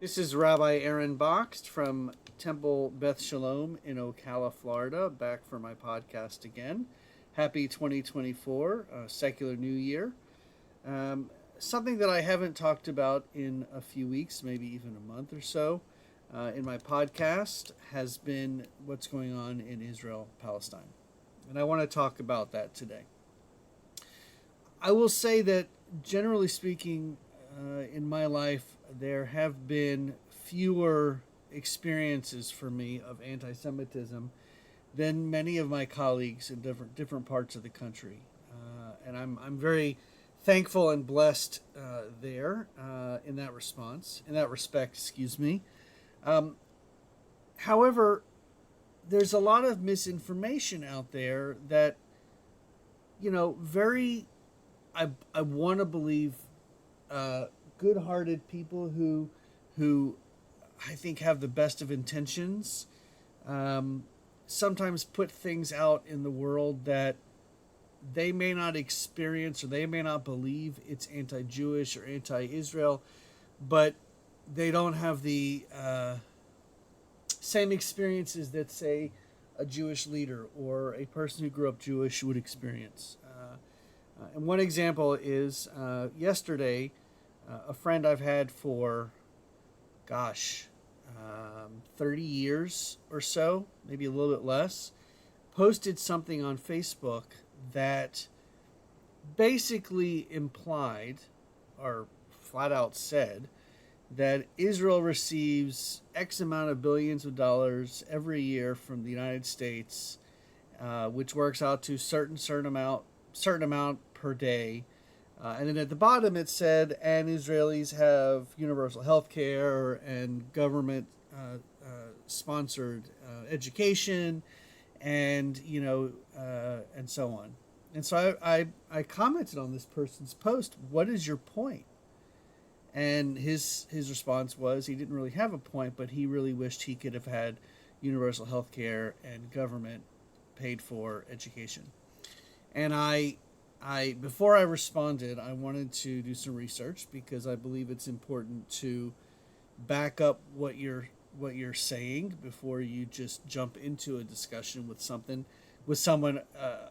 This is Rabbi Aaron Boxt from Temple Beth Shalom in Ocala, Florida, back for my podcast again. Happy 2024, secular new year. Um, Something that I haven't talked about in a few weeks, maybe even a month or so, in my podcast has been what's going on in Israel, Palestine. And I want to talk about that today. I will say that, generally speaking, in my life, there have been fewer experiences for me of anti-Semitism than many of my colleagues in different parts of the country, and I'm very thankful and blessed there in that response, in that respect. Excuse me. Um, However, there's a lot of misinformation out there that very I want to believe uh, good-hearted people who I think have the best of intentions um, sometimes put things out in the world that they may not experience or they may not believe it's anti-Jewish or anti-Israel, but they don't have the same experiences that, say, a Jewish leader or a person who grew up Jewish would experience. And one example is yesterday, a friend I've had for, gosh, 30 years or so, maybe a little bit less, posted something on Facebook that basically implied or flat out said that Israel receives X amount of billions of dollars every year from the United States, which works out to certain amount per day. And then at the bottom it said, and Israelis have universal health care and government sponsored education, and and so on. And so I commented on this person's post. What is your point? And his response was he didn't really have a point, but he really wished he could have had universal health care and government paid for education. And I before I responded, I wanted to do some research because I believe it's important to back up what you're saying before you just jump into a discussion with someone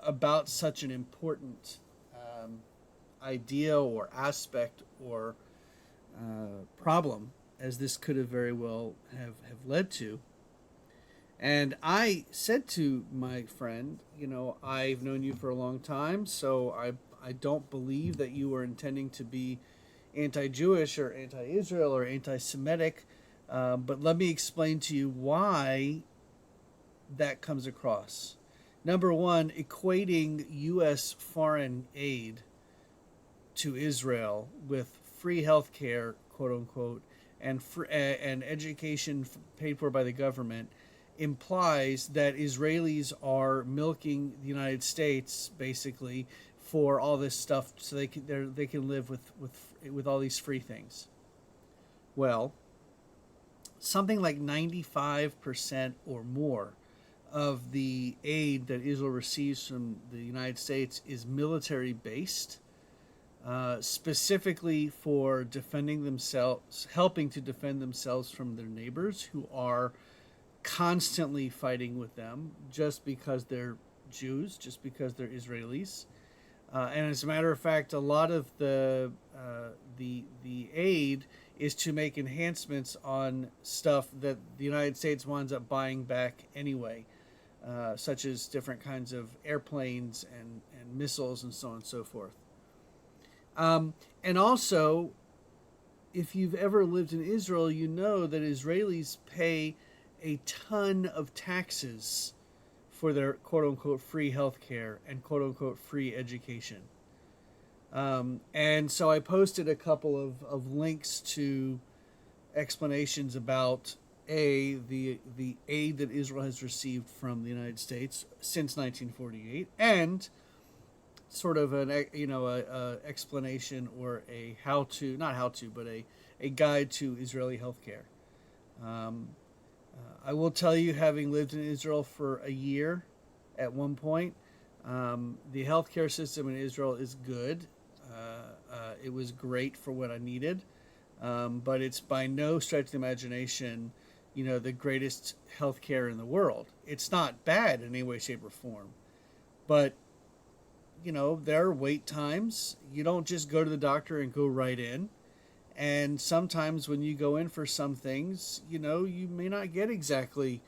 about such an important idea or aspect or problem as this could have very well have led to. And I said to my friend, I've known you for a long time, so I don't believe that you were intending to be anti-Jewish or anti-Israel or anti-Semitic, but let me explain to you why that comes across. Number one, equating U.S. foreign aid to Israel with free health care, quote unquote, and education paid for by the government implies that Israelis are milking the United States basically for all this stuff so they can live with all these free things. Well, something like 95% or more of the aid that Israel receives from the United States is military based, specifically for defending themselves, helping to defend themselves from their neighbors who are constantly fighting with them just because they're Jews, just because they're Israelis. And as a matter of fact, a lot of the aid is to make enhancements on stuff that the United States winds up buying back anyway, such as different kinds of airplanes and missiles and so on and so forth. And also, if you've ever lived in Israel, you know that Israelis pay a ton of taxes for their quote unquote free health care and quote unquote free education. And so I posted a couple of links to explanations about the aid that Israel has received from the United States since 1948, and sort of an a explanation or a how to, not how to, but a guide to Israeli healthcare. Um, I will tell you, having lived in Israel for a year at one point, the healthcare system in Israel is good. It was great for what I needed. but it's by no stretch of the imagination, the greatest healthcare in the world. It's not bad in any way, shape, or form, but there are wait times. You don't just go to the doctor and go right in. And sometimes when you go in for some things, you may not get exactly.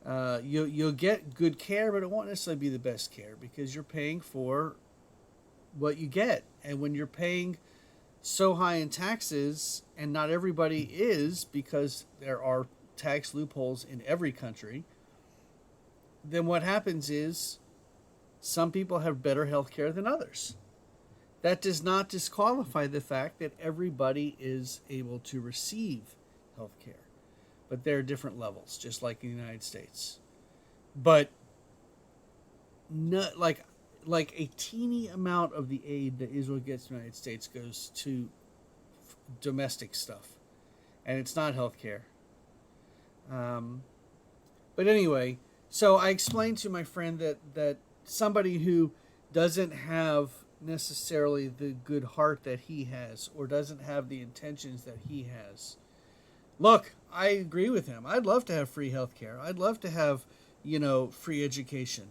You'll get good care, but it won't necessarily be the best care because you're paying for what you get. And when you're paying so high in taxes, and not everybody is, because there are tax loopholes in every country, then what happens is some people have better health care than others. That does not disqualify the fact that everybody is able to receive health care, but there are different levels, just like in the United States. But not like a teeny amount of the aid that Israel gets in the United States goes to domestic stuff, and it's not health care. But anyway, so I explained to my friend that somebody who doesn't have necessarily the good heart that he has, or doesn't have the intentions that he has. Look, I agree with him. I'd love to have free health care. I'd love to have, free education.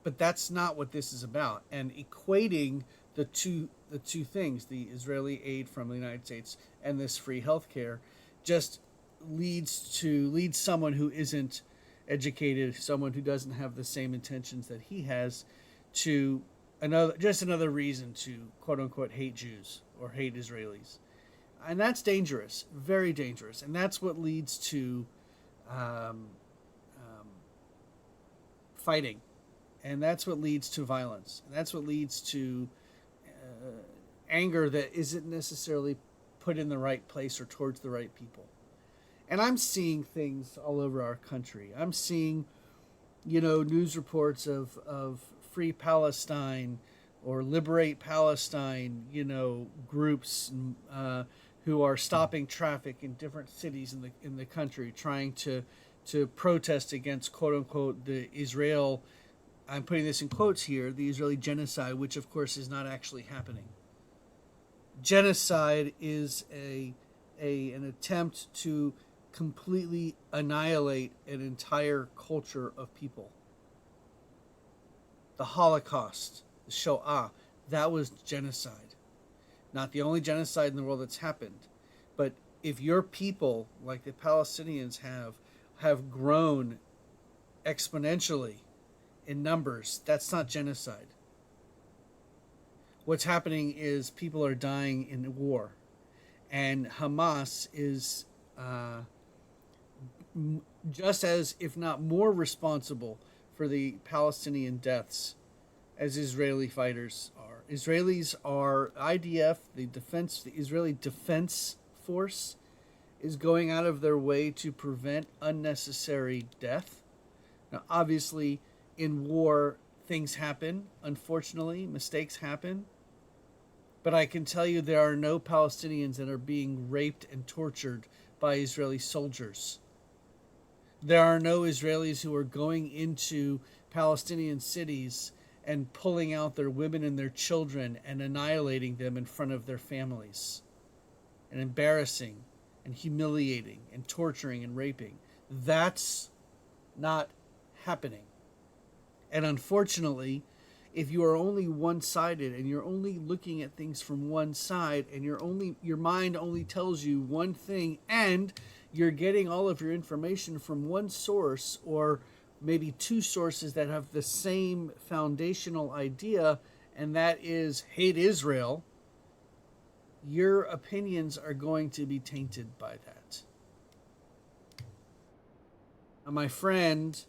But that's not what this is about. And equating the two things, the Israeli aid from the United States and this free health care, just leads someone who isn't educated, someone who doesn't have the same intentions that he has, to another reason to quote unquote hate Jews or hate Israelis. And that's dangerous, very dangerous. And that's what leads to fighting. And that's what leads to violence. And that's what leads to anger that isn't necessarily put in the right place or towards the right people. And I'm seeing things all over our country. I'm seeing, news reports of Free Palestine or Liberate Palestine, groups who are stopping traffic in different cities in the country, trying to protest against quote unquote the Israel. I'm putting this in quotes here, the Israeli genocide, which of course is not actually happening. Genocide is an attempt to completely annihilate an entire culture of people. The Holocaust, the Shoah, that was genocide. Not the only genocide in the world that's happened, but if your people, like the Palestinians have grown exponentially in numbers, that's not genocide. What's happening is people are dying in war, and Hamas is just as, if not more, responsible for the Palestinian deaths as Israeli fighters are. Israelis are IDF, the Israeli Defense Force, is going out of their way to prevent unnecessary death. Now, obviously, in war, things happen. Unfortunately, mistakes happen. But I can tell you there are no Palestinians that are being raped and tortured by Israeli soldiers. There are no Israelis who are going into Palestinian cities and pulling out their women and their children and annihilating them in front of their families, and embarrassing and humiliating and torturing and raping. That's not happening. And unfortunately, if you are only one-sided and you're only looking at things from one side, and your mind only tells you one thing, and you're getting all of your information from one source or maybe two sources that have the same foundational idea, and that is hate Israel, your opinions are going to be tainted by that. My friend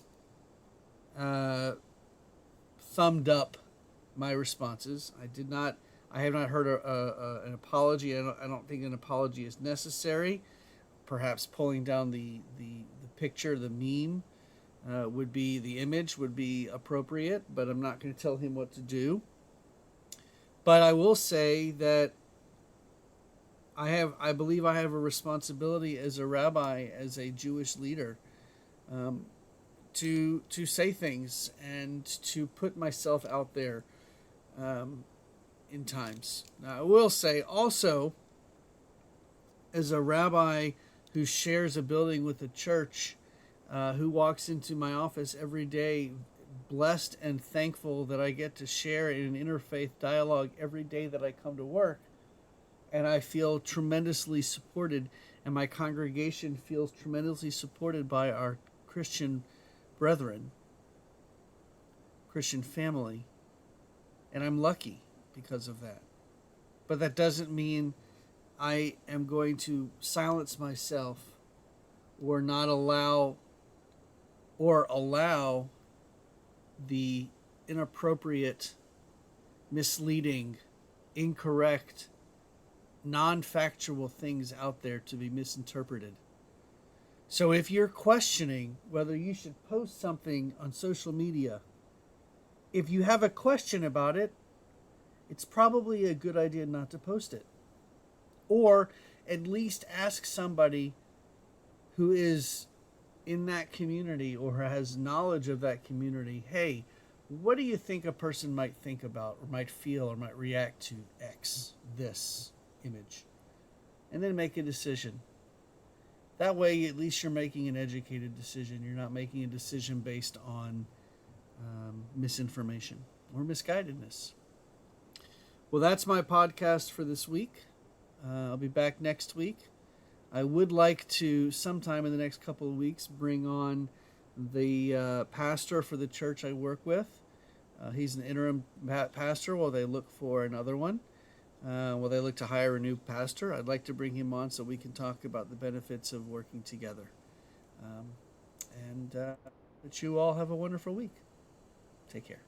thumbed up my responses. I have not heard an apology. I don't think an apology is necessary. Perhaps pulling down the picture, the meme, the image would be appropriate, but I'm not going to tell him what to do. But I will say that I believe I have a responsibility as a rabbi, as a Jewish leader, to say things and to put myself out there in times. Now, I will say also, as a rabbi who shares a building with a church, who walks into my office every day, blessed and thankful that I get to share in an interfaith dialogue every day that I come to work. And I feel tremendously supported, and my congregation feels tremendously supported by our Christian brethren, Christian family. And I'm lucky because of that. But that doesn't mean I am going to silence myself or not allow the inappropriate, misleading, incorrect, non-factual things out there to be misinterpreted. So if you're questioning whether you should post something on social media, if you have a question about it, it's probably a good idea not to post it. Or at least ask somebody who is in that community or has knowledge of that community, hey, what do you think a person might think about or might feel or might react to X, this image? And then make a decision. That way, at least you're making an educated decision. You're not making a decision based on misinformation or misguidedness. Well, that's my podcast for this week. I'll be back next week. I would like to, sometime in the next couple of weeks, bring on the pastor for the church I work with. He's an interim pastor while they look for another one. While they look to hire a new pastor, I'd like to bring him on so we can talk about the benefits of working together. And that you all have a wonderful week. Take care.